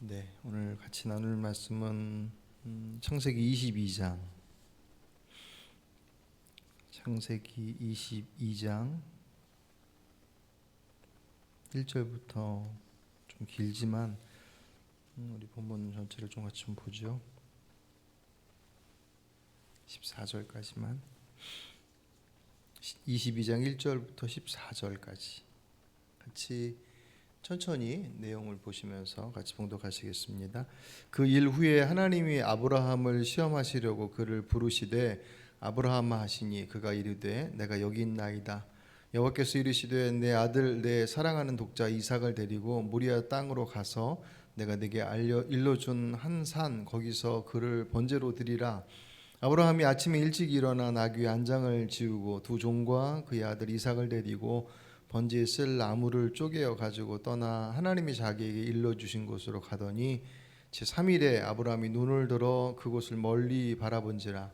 네, 오늘 같이 나눌 말씀은 창세기 22장. 창세기 22장 1절부터 좀 길지만 우리 본문 전체를 좀 같이 좀 보죠. 14절까지만. 22장 1절부터 14절까지 같이 천천히 내용을 보시면서 같이 봉독하시겠습니다. 그 일 후에 하나님이 아브라함을 시험하시려고 그를 부르시되 아브라함아 하시니 그가 이르되 내가 여기 있나이다. 여호와께서 이르시되 내 아들 내 사랑하는 독자 이삭을 데리고 모리아 땅으로 가서 내가 네게 일러준 한 산 거기서 그를 번제로 드리라. 아브라함이 아침에 일찍 일어나 나귀 안장을 지우고 두 종과 그의 아들 이삭을 데리고 번제에 쓸 나무를 쪼개어 가지고 떠나 하나님이 자기에게 일러주신 곳으로 가더니 제3일에 아브라함이 눈을 들어 그곳을 멀리 바라본지라.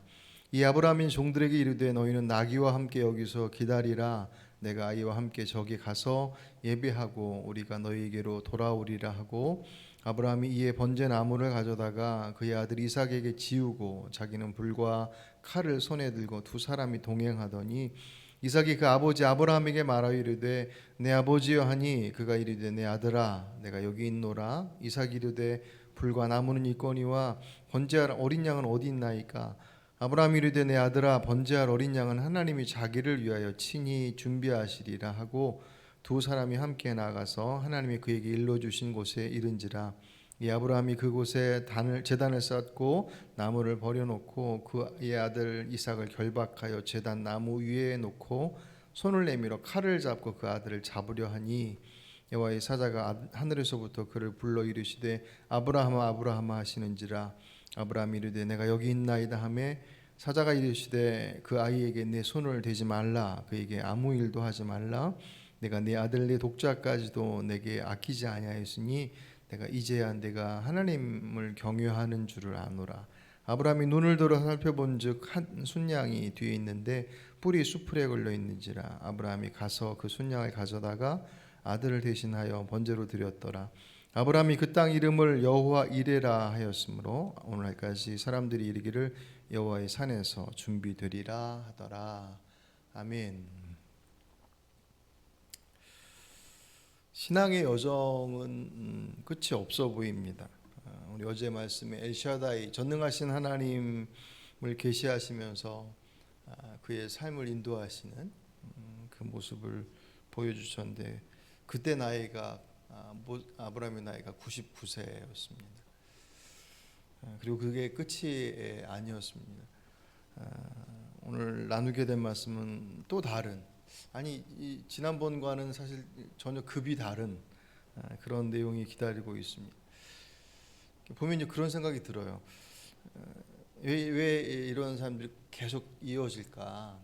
이 아브라함이 종들에게 이르되 너희는 나귀와 함께 여기서 기다리라. 내가 아이와 함께 저기 가서 예배하고 우리가 너희에게로 돌아오리라 하고 아브라함이 이에 번제 나무를 가져다가 그의 아들 이삭에게 지우고 자기는 불과 칼을 손에 들고 두 사람이 동행하더니 이삭이 그 아버지 아브라함에게 말하여 이르되 내 아버지여 하니 그가 이르되 내 아들아 내가 여기 있노라. 이삭이 이르되 불과 나무는 있거니와 번제할 어린 양은 어디 있나이까. 아브라함이 이르되 내 아들아 번제할 어린 양은 하나님이 자기를 위하여 친히 준비하시리라 하고 두 사람이 함께 나가서 하나님이 그에게 일러주신 곳에 이른지라. 이 아브라함이 그곳에 제단을 쌓고 나무를 버려놓고 그의 아들 이삭을 결박하여 제단 나무 위에 놓고 손을 내밀어 칼을 잡고 그 아들을 잡으려 하니 여호와의 사자가 하늘에서부터 그를 불러 이르시되 아브라함아 아브라함아 하시는지라. 아브라함이 이르되 내가 여기 있나이다 하매 사자가 이르시되 그 아이에게 내 손을 대지 말라. 그에게 아무 일도 하지 말라. 내가 네 아들 내 독자까지도 내게 아끼지 아니하였으니 내가 이제야 내가 하나님을 경외하는 줄을 아노라. 아브라함이 눈을 들어 살펴본즉 한 순양이 뒤에 있는데 뿔이 수풀에 걸려 있는지라. 아브라함이 가서 그 순양을 가져다가 아들을 대신하여 번제로 드렸더라. 아브라함이 그 땅 이름을 여호와 이레라 하였으므로 오늘날까지 사람들이 이르기를 여호와의 산에서 준비되리라 하더라. 아멘. 신앙의 여정은 끝이 없어 보입니다. 우리 어제 말씀에 엘샤다이 전능하신 하나님을 계시하시면서 그의 삶을 인도하시는 그 모습을 보여주셨는데 그때 나이가 아브라함의 나이가 99세였습니다. 그리고 그게 끝이 아니었습니다. 오늘 나누게 된 말씀은 또 다른 지난번과는 사실 전혀 급이 다른 그런 내용이 기다리고 있습니다. 보면 이제 그런 생각이 들어요. 왜 이런 사람들이 계속 이어질까?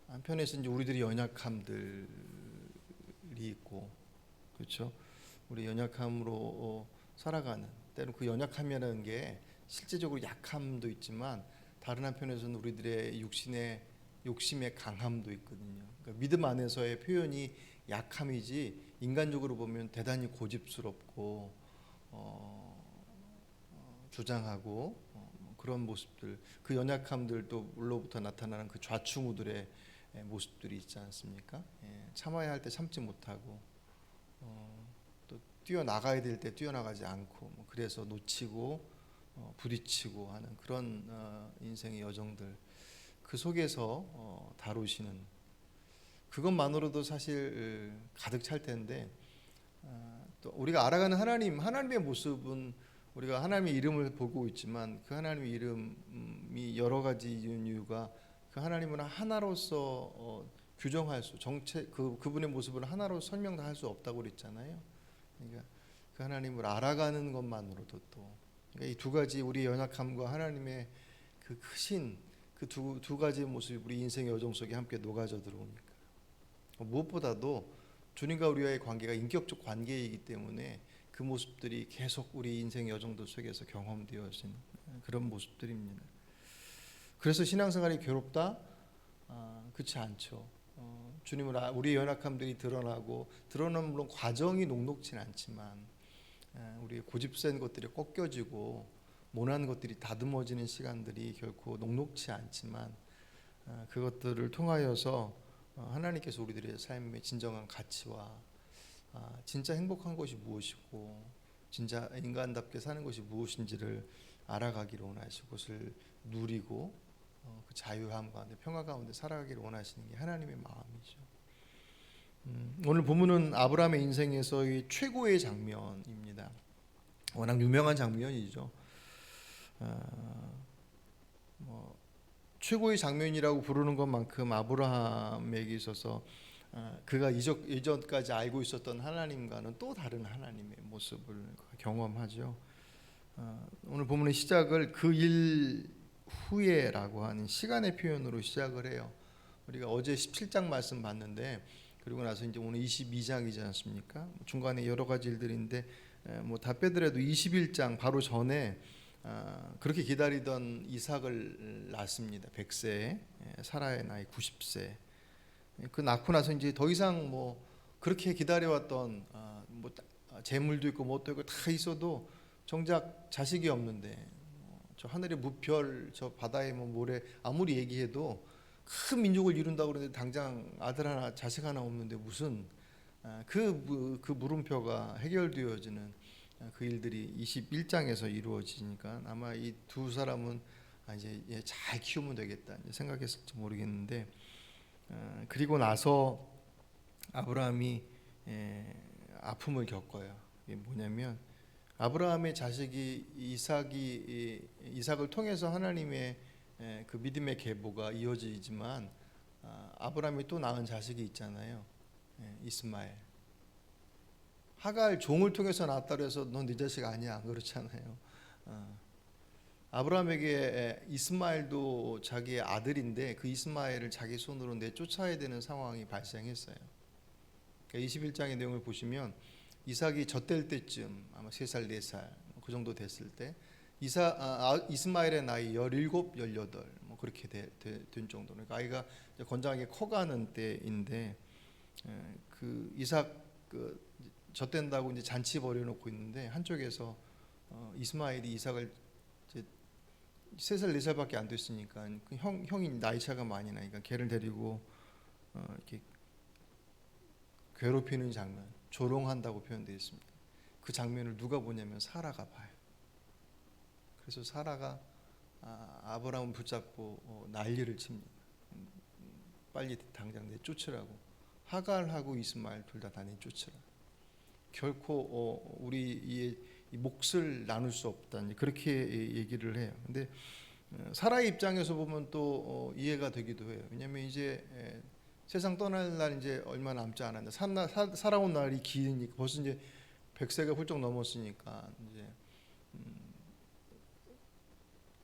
한편에서 이제 우리들이 연약함들이 있고, 그렇죠? 우리 연약함으로 살아가는 때로 그 연약함이라는 게 실제적으로 약함도 있지만 다른 한편에서는 우리들의 육신의 욕심의 강함도 있거든요. 그러니까 믿음 안에서의 표현이 약함이지 인간적으로 보면 대단히 고집스럽고 주장하고 그런 모습들, 그 연약함들도 물로부터 나타나는 그 좌충우들의 모습들이 있지 않습니까? 참아야 할 때 참지 못하고 또 뛰어나가야 될 때 뛰어나가지 않고 그래서 놓치고 부딪히고 하는 그런 인생의 여정들, 그 속에서 다루시는 그것만으로도 사실 가득 찰 텐데 또 우리가 알아가는 하나님의 모습은 우리가 하나님의 이름을 보고 있지만 그 하나님의 이름이 여러 가지 이유가 그 하나님은 하나로서 규정할 수 그분의 모습을 하나로 설명 다 할 수 없다고 그랬잖아요. 그러니까 그 하나님을 알아가는 것만으로도 또 그러니까 이 두 가지 우리 연약함과 하나님의 그 크신 그 두 가지의 모습이 우리 인생의 여정 속에 함께 녹아져 들어오니까 무엇보다도 주님과 우리와의 관계가 인격적 관계이기 때문에 그 모습들이 계속 우리 인생의 여정들 속에서 경험되어진 그런 모습들입니다. 그래서 신앙생활이 괴롭다? 그렇지 않죠. 주님을 우리의 연약함들이 드러나고 드러나는 물론 과정이 녹록진 않지만 우리의 고집센 것들이 꺾여지고 모난 것들이 다듬어지는 시간들이 결코 녹록치 않지만 그것들을 통하여서 하나님께서 우리들의 삶의 진정한 가치와 진짜 행복한 것이 무엇이고 진짜 인간답게 사는 것이 무엇인지를 알아가기를 원하시고 그것을 누리고 그 자유함 가운데 평화 가운데 살아가기를 원하시는 게 하나님의 마음이죠. 오늘 본문은 아브라함의 인생에서의 최고의 장면입니다. 워낙 유명한 장면이죠. 최고의 장면이라고 부르는 것만큼 아브라함에게 있어서 그가 이전까지 알고 있었던 하나님과는 또 다른 하나님의 모습을 경험하죠. 오늘 본문의 시작을 그 일 후에라고 하는 시간의 표현으로 시작을 해요. 우리가 어제 17장 말씀 봤는데 그리고 나서 이제 오늘 22장이지 않습니까? 중간에 여러 가지 일들인데 다 빼더라도 21장 바로 전에 그렇게 기다리던 이삭을 낳습니다. 100세, 사라의 나이 90세. 그 낳고 나서 이제 더 이상 그렇게 기다려왔던 재물도 있고 뭣도 있고 다 있어도 정작 자식이 없는데 저 하늘의 무별, 저 바다의 모래 아무리 얘기해도 큰 민족을 이룬다고 그러는데 당장 아들 하나, 자식 하나 없는데 무슨 그 물음표가 해결되어지는 그 일들이 21장에서 이루어지니까 아마 이 두 사람은 이제 잘 키우면 되겠다 생각했을지 모르겠는데 그리고 나서 아브라함이 아픔을 겪어요. 이게 뭐냐면 아브라함의 자식이 이삭을 통해서 하나님의 그 믿음의 계보가 이어지지만 아브라함이 또 낳은 자식이 있잖아요. 이스마엘. 하갈 종을 통해서 낳았다고 해서 넌 네 자식 아니야, 그렇잖아요. 아브라함에게 이스마엘도 자기의 아들인데 그 이스마엘을 자기 손으로 내쫓아야 되는 상황이 발생했어요. 그러니까 21장의 내용을 보시면 이삭이 젖될 때쯤 아마 3살, 4살 그 정도 됐을 때 이스마엘의 나이 17, 18 그렇게 된 정도. 그러니까 아이가 건장하게 커가는 때인데 그 이삭 젖된다고 이제 잔치 벌여놓고 있는데 한쪽에서 이스마엘이 이삭을 이제 3살, 4살밖에 안 됐으니까 형이 나이 차가 많이 나니까 걔를 데리고 이렇게 괴롭히는 장면, 조롱한다고 표현되어 있습니다. 그 장면을 누가 보냐면 사라가 봐요. 그래서 사라가 아브라함을 붙잡고 난리를 칩니다. 빨리 당장 내쫓으라고. 하갈하고 이스마엘 둘 다 내쫓으라. 결코 우리의 몫을 나눌 수 없다. 그렇게 얘기를 해요. 근데 사라의 입장에서 보면 또 이해가 되기도 해요. 왜냐하면 이제 세상 떠날 날 이제 얼마 남지 않았는데 살아온 날이 기니까 벌써 이제 100세가 훌쩍 넘었으니까 이제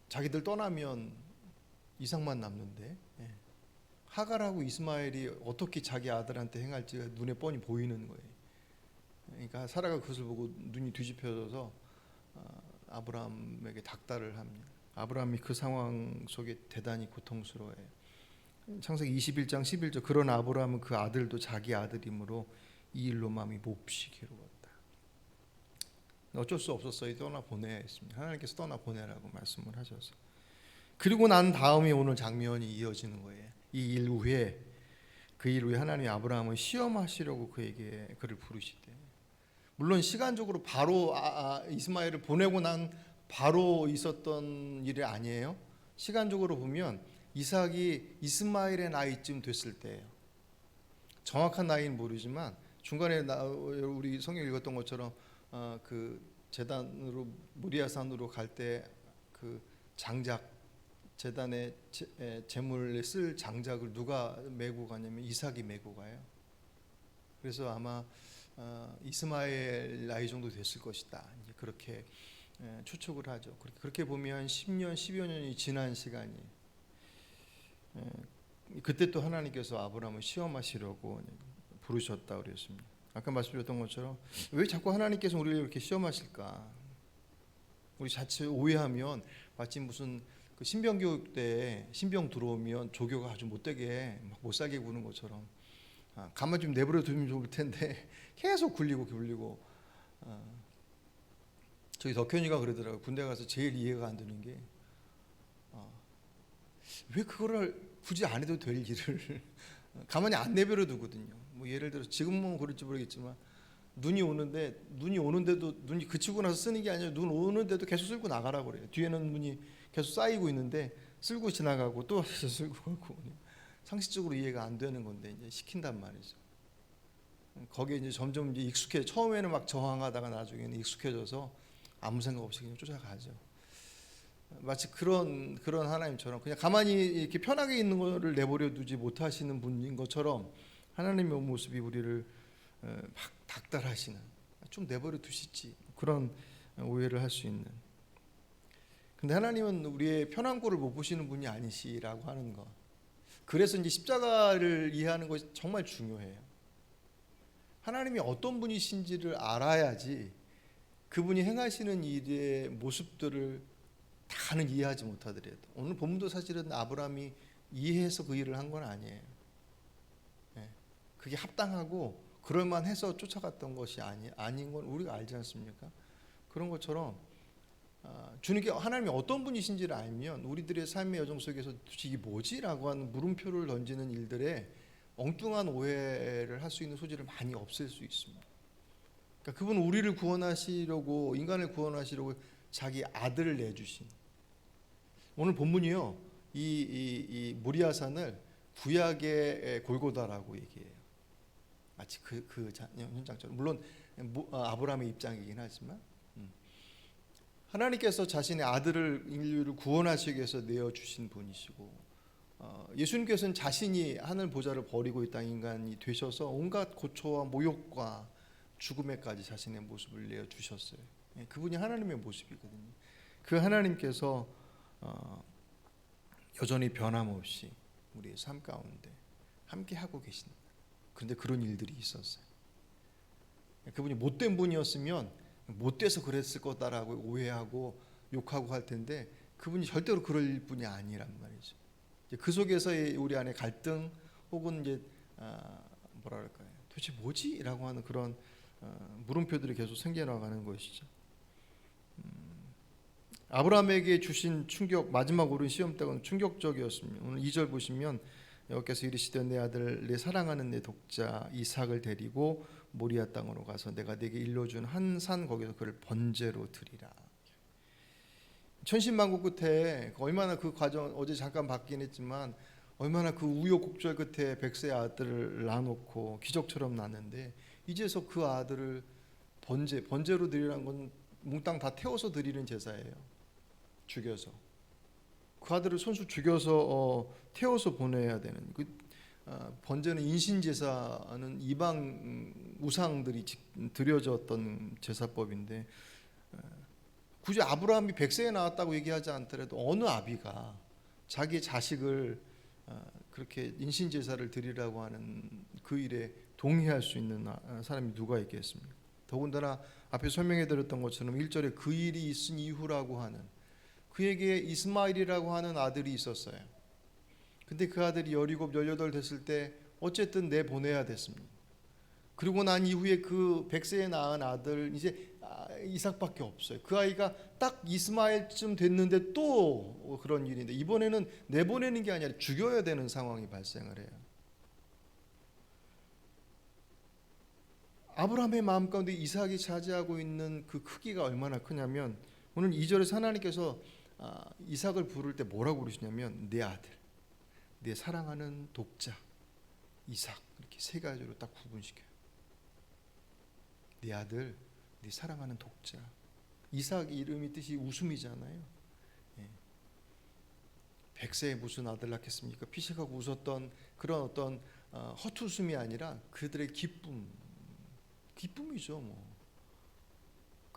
자기들 떠나면 이삭만 남는데 하갈하고 이스마엘이 어떻게 자기 아들한테 행할지가 눈에 뻔히 보이는 거예요. 그러니까 사라가 그것을 보고 눈이 뒤집혀져서 아브라함에게 닥달을 합니다. 아브라함이 그 상황 속에 대단히 고통스러워해요. 창세기 21장 11절 그런 아브라함은 그 아들도 자기 아들이므로 이 일로 마음이 몹시 괴로웠다. 어쩔 수 없었어요. 떠나보내야 했습니다. 하나님께서 떠나보내라고 말씀을 하셔서. 그리고 난 다음에 오늘 장면이 이어지는 거예요. 이 일 후에 그 일 후에 하나님이 아브라함을 시험하시려고 그를 부르시대. 물론 시간적으로 바로 이스마엘을 보내고 난 바로 있었던 일이 아니에요. 시간적으로 보면 이삭이 이스마엘의 나이쯤 됐을 때예요. 정확한 나이는 모르지만 중간에 우리 성경 읽었던 것처럼 그 제단으로 모리아산으로 갈 때 그 장작 제단에 제물에 쓸 장작을 누가 메고 가냐면 이삭이 메고 가요. 그래서 아마 이스마엘 나이 정도 됐을 것이다. 이제 그렇게 추측을 하죠. 그렇게 보면 10년, 10여 년이 지난 시간이 그때 또 하나님께서 아브라함을 시험하시려고 부르셨다 그랬습니다. 아까 말씀드렸던 것처럼 왜 자꾸 하나님께서 우리를 이렇게 시험하실까? 우리 자칫 오해하면 마치 무슨 그 신병 교육 때 신병 들어오면 조교가 아주 못되게 못 살게 구는 것처럼 가만 좀 내버려 두면 좋을 텐데 계속 굴리고 저희 덕현이가 그러더라고요. 군대 가서 제일 이해가 안 되는 게 왜 그거를 굳이 안 해도 될 일을 가만히 안 내버려 두거든요. 뭐 예를 들어서 지금은 그럴지 모르겠지만 눈이 오는데도 눈이 그치고 나서 쓰는 게 아니라 눈 오는데도 계속 쓸고 나가라고 그래요. 뒤에는 눈이 계속 쌓이고 있는데 쓸고 지나가고 또 쓸고 가고 상식적으로 이해가 안 되는 건데 이제 시킨단 말이죠. 거기에 이제 점점 이제 처음에는 막 저항하다가 나중에는 익숙해져서 아무 생각 없이 그냥 쫓아가죠. 마치 그런 하나님처럼 그냥 가만히 이렇게 편하게 있는 것을 내버려 두지 못하시는 분인 것처럼 하나님의 모습이 우리를 막 닥달하시는, 좀 내버려 두시지, 그런 오해를 할 수 있는. 근데 하나님은 우리의 편한 꼴을 못 보시는 분이 아니시라고 하는 거. 그래서 이제 십자가를 이해하는 것이 정말 중요해요. 하나님이 어떤 분이신지를 알아야지 그분이 행하시는 일의 모습들을 다는 이해하지 못하더라도, 오늘 본문도 사실은 아브라함이 이해해서 그 일을 한 건 아니에요. 그게 합당하고 그럴만해서 쫓아갔던 것이 아닌 건 우리가 알지 않습니까? 그런 것처럼 주님께 하나님이 어떤 분이신지를 알면 우리들의 삶의 여정 속에서 도대체 이게 뭐지라고 하는 물음표를 던지는 일들에 엉뚱한 오해를 할 수 있는 소지를 많이 없앨 수 있습니다. 그러니까 그분은 우리를 구원하시려고, 인간을 구원하시려고 자기 아들을 내주신, 오늘 본문이요, 이 모리아산을 구약의 골고다라고 얘기해요. 마치 그 현장처럼. 물론 아브라함의 입장이긴 하지만 하나님께서 자신의 아들을, 인류를 구원하시기 위해서 내어주신 분이시고, 예수님께서는 자신이 하늘 보좌를 버리고 이 땅 인간이 되셔서 온갖 고초와 모욕과 죽음에까지 자신의 모습을 내어주셨어요. 그분이 하나님의 모습이거든요. 그 하나님께서 여전히 변함없이 우리의 삶 가운데 함께 하고 계신다. 그런데 그런 일들이 있었어요. 그분이 못된 분이었으면 못돼서 그랬을 거다라고 오해하고 욕하고 할 텐데, 그분이 절대로 그럴 분이 아니란 말이죠. 그 속에서 우리 안에 갈등 혹은 이제 뭐랄까요, 도대체 뭐지라고 하는 그런 물음표들이 계속 생겨나가는 것이죠. 아브라함에게 주신 충격, 마지막 오른 시험대는 충격적이었습니다. 오늘 2절 보시면 여호와께서 이르시되 내 아들, 내 사랑하는 내 독자 이삭을 데리고 모리아 땅으로 가서 내가 네게 일러준 한 산 거기서 그를 번제로 드리라. 천신만고 끝에 얼마나 그 과정, 어제 잠깐 봤긴 했지만 얼마나 그 우여곡절 끝에 백세의 아들을 낳아놓고 기적처럼 낳는데, 이제서 그 아들을 번제로 드리라는 건 몽땅 다 태워서 드리는 제사예요. 죽여서 그 아들을 손수 죽여서 태워서 보내야 되는 그 번제는 인신제사는 이방 우상들이 드려졌던 제사법인데, 굳이 아브라함이 100세에 나왔다고 얘기하지 않더라도 어느 아비가 자기 자식을 그렇게 인신제사를 드리라고 하는 그 일에 동의할 수 있는 사람이 누가 있겠습니까? 더군다나 앞에 설명해 드렸던 것처럼 1절에 그 일이 있은 이후라고 하는, 그에게 이스마엘이라고 하는 아들이 있었어요. 근데 그 아들이 17, 18 됐을 때 어쨌든 내보내야 됐습니다. 그리고 난 이후에 그 100세에 낳은 아들 이제 이삭밖에 없어요. 그 아이가 딱 이스마엘쯤 됐는데 또 그런 일인데, 이번에는 내보내는 게 아니라 죽여야 되는 상황이 발생을 해요. 아브라함의 마음 가운데 이삭이 차지하고 있는 그 크기가 얼마나 크냐면, 오늘 2절에서 하나님께서 이삭을 부를 때 뭐라고 부르시냐면 내 아들, 내 사랑하는 독자 이삭, 이렇게 세 가지로 딱 구분시켜요. 내 아들, 네 사랑하는 독자. 이삭 이름이 뜻이 웃음이잖아요. 100세에 무슨 아들 낳겠습니까? 피식하고 웃었던 그런 어떤 헛웃음이 아니라 그들의 기쁨이죠. 뭐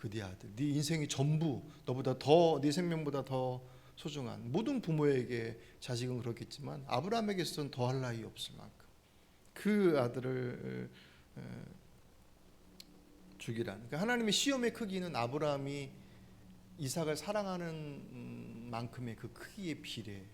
그 네 아들, 네 인생의 전부, 너보다 더, 네 생명보다 더 소중한, 모든 부모에게 자식은 그렇겠지만 아브라함에게서는 더할 나위 없을 만큼 그 아들을 주기라는. 그러니까 하나님의 시험의 크기는 아브라함이 이삭을 사랑하는 만큼의 그 크기에 비례해요.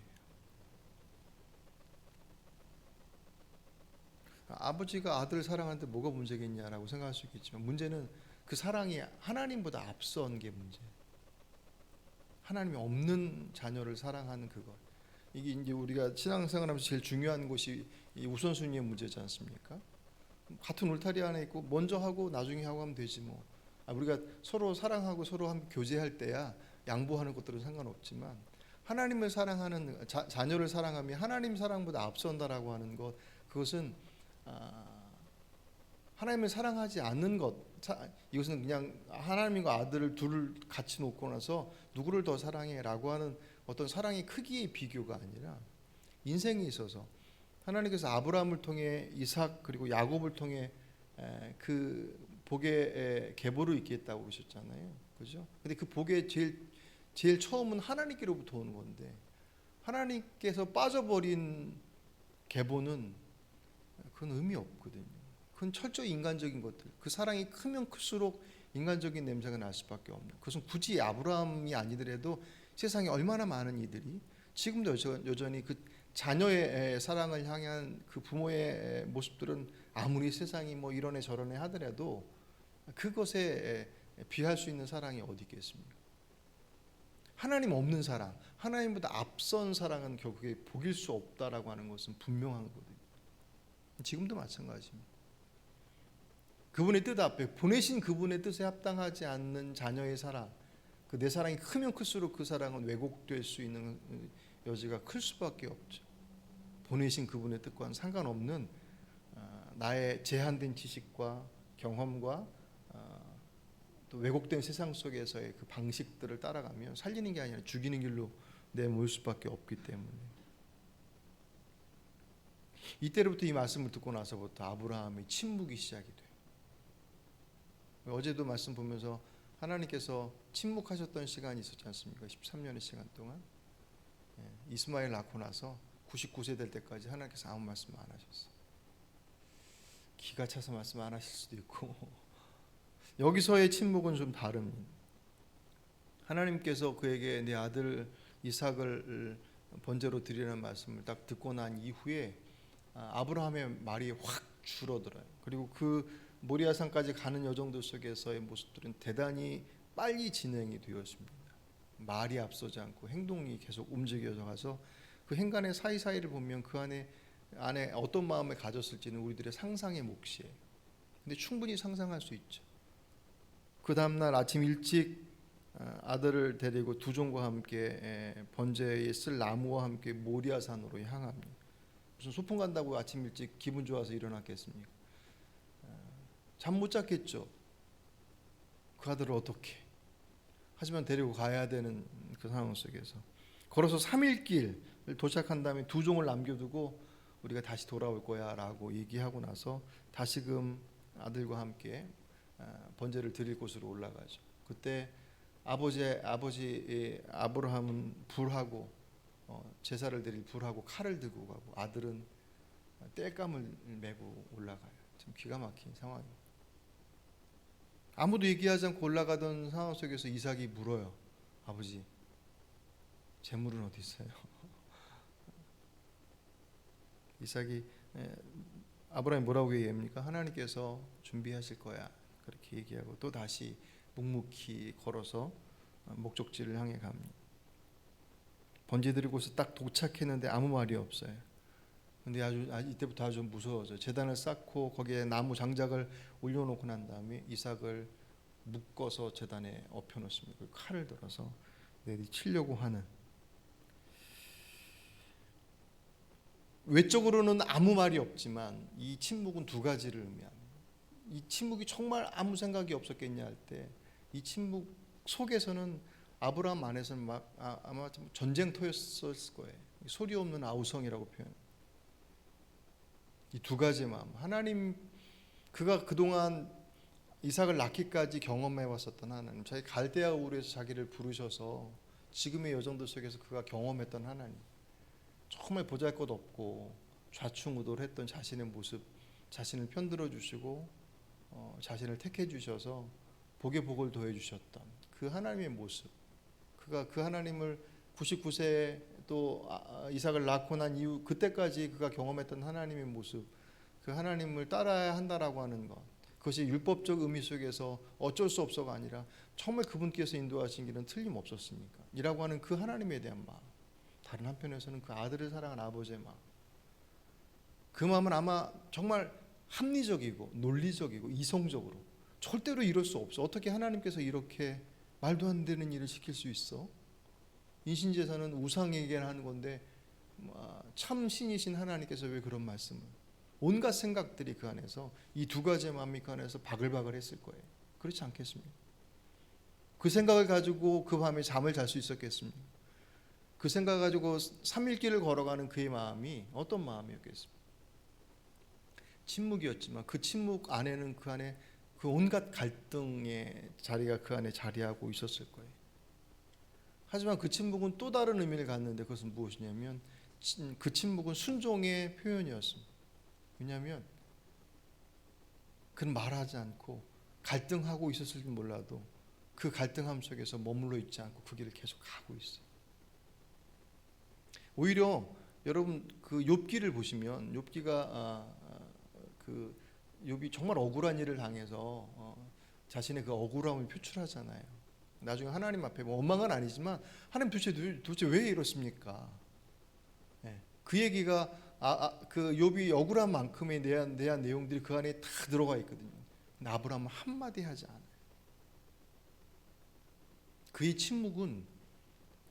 아버지가 아들을 사랑하는데 뭐가 문제겠냐라고 생각할 수 있겠지만, 문제는 그 사랑이 하나님보다 앞선 게 문제예요. 하나님이 없는 자녀를 사랑하는 그것. 이게 이제 우리가 신앙생활하면서 제일 중요한 것이 이 우선순위의 문제지 않습니까? 같은 울타리 안에 있고 먼저 하고 나중에 하고 하면 되지 뭐. 우리가 서로 사랑하고 서로 함께 교제할 때야 양보하는 것들은 상관없지만 하나님을 사랑하는 자녀를 사랑하며 하나님 사랑보다 앞선다라고 하는 것, 그것은 하나님을 사랑하지 않는 것, 이것은 그냥 하나님과 아들을 둘을 같이 놓고 나서 누구를 더 사랑해라고 하는 어떤 사랑의 크기의 비교가 아니라 인생에 있어서 하나님께서 아브라함을 통해 이삭 그리고 야곱을 통해 그 복의 계보를 있겠다고 그러셨잖아요, 그죠? 근데 그 복의 제일 처음은 하나님께로부터 오는 건데 하나님께서 빠져버린 계보는 그건 의미 없거든요. 그건 철저히 인간적인 것들. 그 사랑이 크면 클수록 인간적인 냄새가 날 수밖에 없는. 그것은 굳이 아브라함이 아니더라도 세상에 얼마나 많은 이들이 지금도 여전히 그 자녀의 사랑을 향한 그 부모의 모습들은 아무리 세상이 뭐 이러네 저러네 하더라도 그것에 비할 수 있는 사랑이 어디 있겠습니까? 하나님 없는 사랑, 하나님보다 앞선 사랑은 결국에 복일 수 없다라고 하는 것은 분명한 거거든요. 지금도 마찬가지입니다. 그분의 뜻 앞에 보내신 그분의 뜻에 합당하지 않는 자녀의 사랑, 그 내 사랑이 크면 클수록 그 사랑은 왜곡될 수 있는 여지가 클 수밖에 없죠. 보내신 그분의 뜻과는 상관없는 나의 제한된 지식과 경험과 또 왜곡된 세상 속에서의 그 방식들을 따라가면 살리는 게 아니라 죽이는 길로 내몰 수밖에 없기 때문에 이때로부터 이 말씀을 듣고 나서부터 아브라함의 침묵이 시작이 돼요. 어제도 말씀 보면서 하나님께서 침묵하셨던 시간이 있었지 않습니까? 13년의 시간 동안 이스마엘 낳고 나서 99세 될 때까지 하나님께서 아무 말씀 안 하셨어요. 기가 차서 말씀 안 하실 수도 있고 여기서의 침묵은 좀 다릅니다. 하나님께서 그에게 내 아들 이삭을 번제로 드리라는 말씀을 딱 듣고 난 이후에 아브라함의 말이 확 줄어들어요. 그리고 그 모리아산까지 가는 여정들 속에서의 모습들은 대단히 빨리 진행이 되었습니다. 말이 앞서지 않고 행동이 계속 움직여져 가서 그 행간의 사이사이를 보면 그 안에 어떤 마음을 가졌을지는 우리들의 상상의 몫이에요. 근데 충분히 상상할 수 있죠. 그 다음날 아침 일찍 아들을 데리고 두 종과 함께 번제에 쓸 나무와 함께 모리아산으로 향합니다. 무슨 소풍 간다고 아침 일찍 기분 좋아서 일어났겠습니까? 잠 못 잤겠죠. 그 아들을 어떻게? 하지만 데리고 가야 되는 그 상황 속에서 걸어서 3일 길을 도착한 다음에 두 종을 남겨두고 우리가 다시 돌아올 거야 라고 얘기하고 나서 다시금 아들과 함께 번제를 드릴 곳으로 올라가죠. 그때 아버지 아브라함은 불하고 제사를 드릴 불하고 칼을 들고 가고 아들은 땔감을 메고 올라가요. 참 기가 막힌 상황입니다. 아무도 얘기하지 않고 올라가던 상황 속에서 이삭이 물어요. 아버지, 재물은 어디 있어요? 이삭이 아브라함이 뭐라고 얘기합니까? 하나님께서 준비하실 거야. 그렇게 얘기하고 또 다시 묵묵히 걸어서 목적지를 향해 갑니다. 번제 드리고서 딱 도착했는데 아무 말이 없어요. 근데 이때부터 아주 무서워져. 제단을 쌓고 거기에 나무 장작을 올려놓고 난 다음에 이삭을 묶어서 제단에 엎혀놓습니다. 칼을 들어서 내리치려고 하는. 외적으로는 아무 말이 없지만 이 침묵은 두 가지를 의미합니다. 이 침묵이 정말 아무 생각이 없었겠냐 할 때 이 침묵 속에서는 아브라함 안에서는 아마 전쟁터였을 거예요. 소리 없는 아우성이라고 표현. 이 두 가지 마음. 하나님, 그가 그동안 이삭을 낳기까지 경험해 왔었던 하나님, 자기 갈대아 우르에서 자기를 부르셔서 지금의 여정들 속에서 그가 경험했던 하나님, 정말 보잘것없고 좌충우돌했던 자신의 모습, 자신을 편들어 주시고 자신을 택해 주셔서 복에 복을 더해 주셨던 그 하나님의 모습, 그가 그 하나님을 99세 또 이삭을 낳고 난 이후 그때까지 그가 경험했던 하나님의 모습, 그 하나님을 따라야 한다라고 하는 것, 그것이 율법적 의미 속에서 어쩔 수 없어가 아니라 정말 그분께서 인도하신 길은 틀림없었으니까 이라고 하는 그 하나님에 대한 마음, 다른 한편에서는 그 아들을 사랑하는 아버지의 마음, 그 마음은 아마 정말 합리적이고 논리적이고 이성적으로 절대로 이럴 수 없어. 어떻게 하나님께서 이렇게 말도 안 되는 일을 시킬 수 있어? 인신제사는 우상에게 하는 건데 참 신이신 하나님께서 왜 그런 말씀을, 온갖 생각들이 그 안에서, 이 두 가지의 마음이 그 안에서 바글바글 했을 거예요. 그렇지 않겠습니까? 그 생각을 가지고 그 밤에 잠을 잘 수 있었겠습니까? 그 생각을 가지고 3일 길을 걸어가는 그의 마음이 어떤 마음이었겠습니까? 침묵이었지만 그 침묵 안에는 그 안에 그 온갖 갈등의 자리가 그 안에 자리하고 있었을 거예요. 하지만 그 침묵은 또 다른 의미를 갖는데, 그것은 무엇이냐면 그 침묵은 순종의 표현이었습니다. 왜냐하면 그는 말하지 않고 갈등하고 있었을지 몰라도 그 갈등함 속에서 머물러 있지 않고 그 길을 계속 가고 있어요. 오히려 여러분 그 욥기를 보시면 욥기가 그 욥이 정말 억울한 일을 당해서 자신의 그 억울함을 표출하잖아요. 나중에 하나님 앞에 원망은 아니지만 하나님 도대체 왜 이렇습니까? 네. 그 얘기가 그 욥이 억울한 만큼의 대한 내용들이 그 안에 다 들어가 있거든요. 근데 아브라함은 한마디 하지 않아요. 그의 침묵은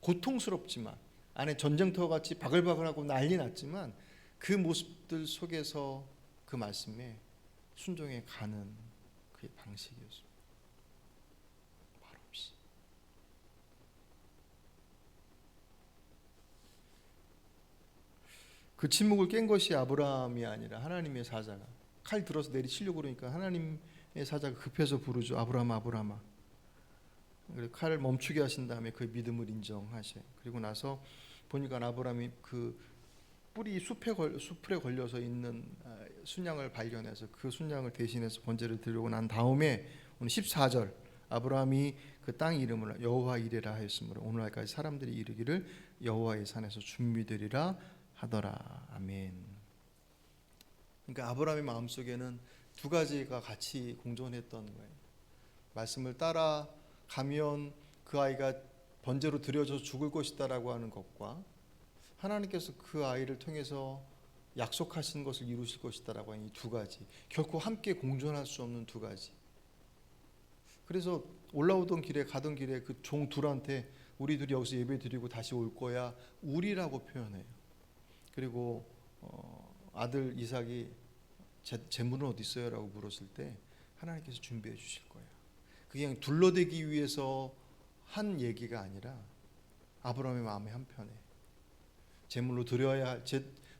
고통스럽지만 안에 전쟁터 같이 바글바글하고 난리 났지만 그 모습들 속에서 그 말씀에 순종해 가는 그의 방식이었습니다. 말없이. 그 침묵을 깬 것이 아브라함이 아니라 하나님의 사자가 칼 들어서 내리치려고 그러니까 하나님의 사자가 급해서 부르죠. 아브라함아, 아브라함아. 그리고 칼을 멈추게 하신 다음에 그의 믿음을 인정하셔. 그리고 나서 보니까 아브라함이 그 뿔이 숲에 걸려서 있는 순양을 발견해서 그 순양을 대신해서 번제를 드리고 난 다음에 오늘 14절, 아브라함이 그 땅 이름을 여호와 이레라 하였으므로 오늘날까지 사람들이 이르기를 여호와의 산에서 준비되리라 하더라. 아멘. 그러니까 아브라함의 마음속에는 두 가지가 같이 공존했던 거예요. 말씀을 따라가면 그 아이가 번제로 드려져서 죽을 것이다라고 하는 것과 하나님께서 그 아이를 통해서 약속하신 것을 이루실 것이다라고 하는 이 두 가지, 결코 함께 공존할 수 없는 두 가지. 그래서 올라오던 길에 가던 길에 그 종 둘한테 우리들이 여기서 예배 드리고 다시 올 거야, 우리라고 표현해요. 그리고 아들 이삭이 재물은 어디 있어요? 라고 물었을 때 하나님께서 준비해 주실 거야. 그게 그냥 둘러대기 위해서 한 얘기가 아니라 아브라함의 마음의 한편에 제물로 드려야 할,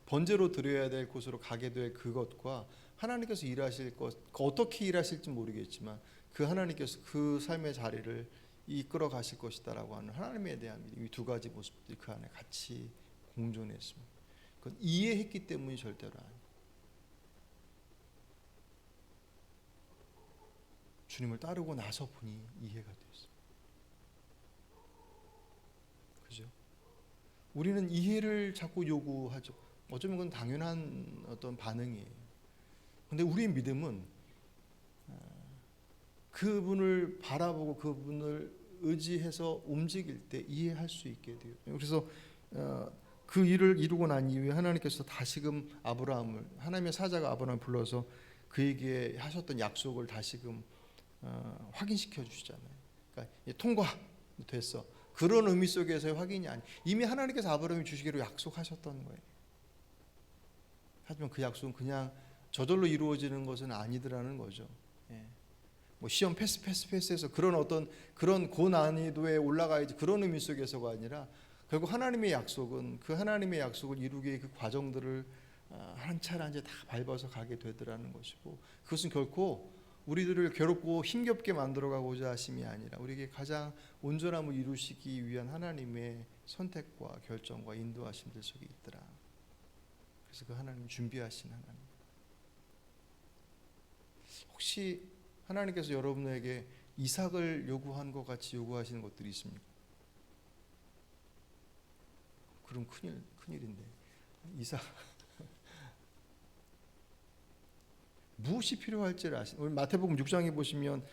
번제로 드려야 될 곳으로 가게 될 그것과 하나님께서 일하실 것, 어떻게 일하실지 모르겠지만 그 하나님께서 그 삶의 자리를 이끌어 가실 것이다라고 하는 하나님에 대한 믿음, 이 두 가지 모습들이 그 안에 같이 공존했습니다. 그건 이해했기 때문이 절대로 아니에요. 주님을 따르고 나서 보니 이해가 됐어요. 그죠? 우리는 이해를 자꾸 요구하죠. 어쩌면 그건 당연한 어떤 반응이에요. 근데 우리의 믿음은 그분을 바라보고 그분을 의지해서 움직일 때 이해할 수 있게 돼요. 그래서 그 일을 이루고 난 이후에 하나님께서 다시금 아브라함을, 하나님의 사자가 아브라함을 불러서 그에게 하셨던 약속을 다시금 확인시켜 주시잖아요. 그러니까 통과 됐어. 그런 의미 속에서의 확인이 아니, 이미 하나님께서 아브라함이 주시기로 약속하셨던 거예요. 하지만 그 약속은 그냥 저절로 이루어지는 것은 아니더라는 거죠. 예. 뭐 시험 패스해서 그런 어떤 그런 고난이도에 올라가야지 그런 의미 속에서가 아니라 결국 하나님의 약속은 그 하나님의 약속을 이루기 위해 그 과정들을 한 차례 한 차례 다 밟아서 가게 되더라는 것이고, 그것은 결코 우리들을 괴롭고 힘겹게 만들어가고자 하심이 아니라 우리에게 가장 온전함을 이루시기 위한 하나님의 선택과 결정과 인도하심들 속에 있더라. 그래서 그 하나님 준비하신 하나님. 혹시 하나님께서 여러분에게 이삭을 요구한 것 같이 요구하시는 것들이 있습니까? 그럼 큰일인데. 이삭 무엇이 필요할지를 아신. 우리 마태복음 6장에 보시면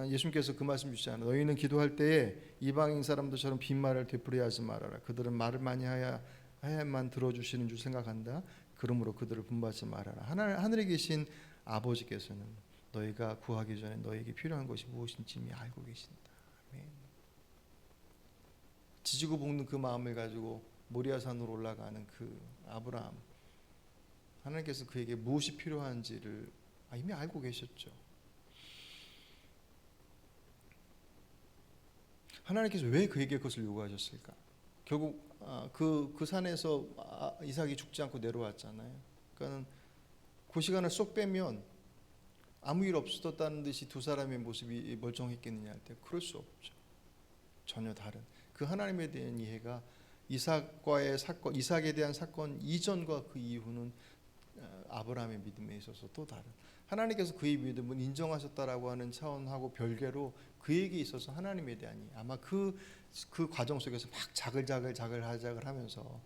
예수님께서 그 말씀 주시잖아요. 너희는 기도할 때에 이방인 사람들처럼 빈말을 되풀이하지 말아라. 그들은 말을 많이 하야만 들어주시는 줄 생각한다. 그러므로 그들을 분받지 말아라. 하늘에 계신 아버지께서는 너희가 구하기 전에 너희에게 필요한 것이 무엇인지 이미 알고 계신다. 아멘. 지지고 볶는 그 마음을 가지고 모리아산으로 올라가는 그 아브라함, 하나님께서 그에게 무엇이 필요한지를 이미 알고 계셨죠. 하나님께서 왜 그에게 그것을 요구하셨을까? 결국 그 산에서 이삭이 죽지 않고 내려왔잖아요. 그러니까 그 시간을 쏙 빼면 아무 일 없었다는 듯이 두 사람의 모습이 멀쩡했겠느냐 할 때 그럴 수 없죠. 전혀 다른 그 하나님에 대한 이해가 이삭과의 사건, 이삭에 대한 사건 이전과 그 이후는 아브라함의 믿음에 있어서 또 다른, 하나님께서 그의 믿음을 인정하셨다라고 하는 차원하고 별개로 그에게 있어서 하나님에 대한 아마 그 과정 속에서 막 자글자글 하면서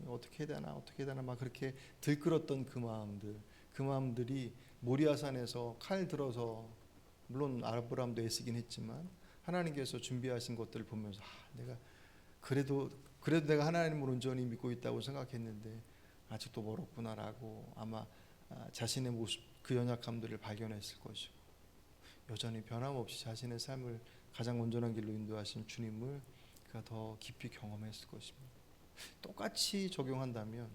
어떻게 해야 되나 막 그렇게 들끓었던 그 마음들이 모리아산에서 칼 들어서, 물론 아브라함도 애쓰긴 했지만 하나님께서 준비하신 것들을 보면서 내가 그래도 내가 하나님을 온전히 믿고 있다고 생각했는데 아직도 멀었구나라고 아마 자신의 모습, 그 연약함들을 발견했을 것이고, 여전히 변함없이 자신의 삶을 가장 온전한 길로 인도하신 주님을 그가 더 깊이 경험했을 것입니다. 똑같이 적용한다면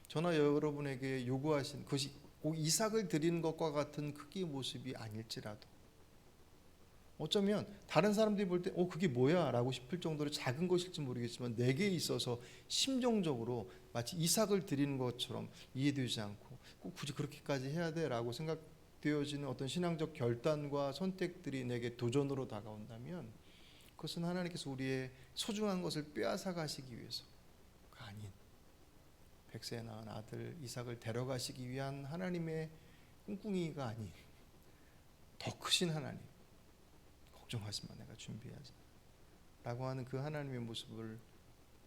저나 여러분에게 요구하신 것이 꼭 이삭을 드리는 것과 같은 크기의 모습이 아닐지라도, 어쩌면 다른 사람들이 볼 때 그게 뭐야 라고 싶을 정도로 작은 것일지 모르겠지만 내게 있어서 심정적으로 마치 이삭을 드리는 것처럼 이해되지 않고 꼭 굳이 그렇게까지 해야 돼 라고 생각되어지는 어떤 신앙적 결단과 선택들이 내게 도전으로 다가온다면, 그것은 하나님께서 우리의 소중한 것을 빼앗아 가시기 위해서가 아닌, 백세에 낳은 아들 이삭을 데려가시기 위한 하나님의 꿍꿍이가 아닌 더 크신 하나님, 걱정하지 마, 내가 준비하자 라고 하는 그 하나님의 모습을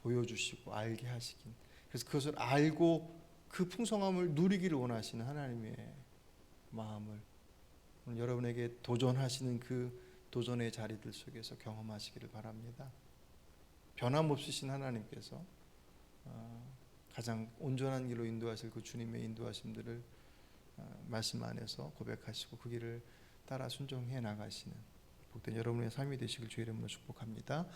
보여주시고 알게 하시긴, 그래서 그것을 알고 그 풍성함을 누리기를 원하시는 하나님의 마음을 오늘 여러분에게 도전하시는 그 도전의 자리들 속에서 경험하시기를 바랍니다. 변함없으신 하나님께서 가장 온전한 길로 인도하실 그 주님의 인도하심들을 말씀 안에서 고백하시고 그 길을 따라 순종해 나가시는 복된 여러분의 삶이 되시길 주의 이름으로 축복합니다.